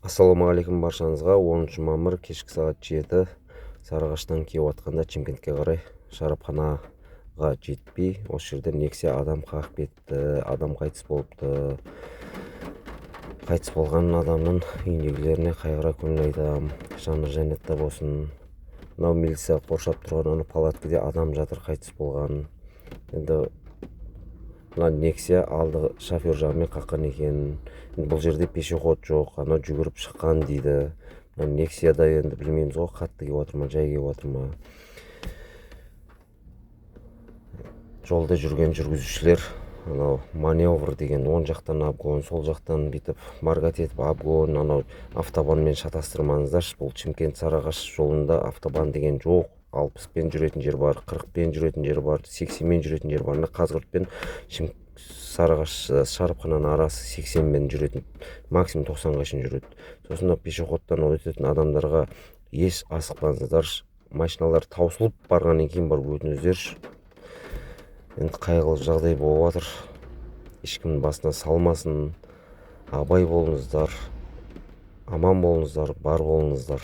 Ассалаумағалейкум баршаңызға. 10 мамыр кешкі сағат 7 Сарыағаштан келіп жатқанда Чимкентке қарай шарапханаға жетпей, осы жерде Nexia адам қағып кетті, адам қайтыс болыпты. Қайтыс болған адамның үйіндегілеріне қайғыра көңіл айтамын, жаны жәннатта болсын. Мынау милиция қоршап тұрған палаткада адам жатыр, қайтыс болған. Енді мына Nexia алды шофер жағымен қаққан екен. Бұл жерде пешеход жоқ, ана жүгіріп шыққан дейді. Nexia-да енді білмейміз ғой, қатты келіп отыр ма, жай келіп отыр ма. Жолда жүрген жүргізушілер анау маневр деген оң жақтан обгон, сол жақтан бүйтіп маргат етіп обгон, анау автобанмен шатастырмаңыздаршы. Бұл Чимкент Сарыағаш жолында автобан деген жоқ. 60-пен жүретін жер бар, 40-пен жүретін жер бар, 80-мен жүретін жер бар. Қазығұрт пен Сарыағаш шарапхананың арасы 80-мен жүретін, максимум 90-ға шейін жүреді. Сосын пешеходтан өтетін адамдарға еш асықпаңыздаршы. Машиналар таусылып барғаннан кейін барып өтіңіздерші. Енді қайғылы жағдай болып жатыр. Ешкімнің басына салмасын. Абай болыңыздар, аман болыңыздар, бар болыңыздар.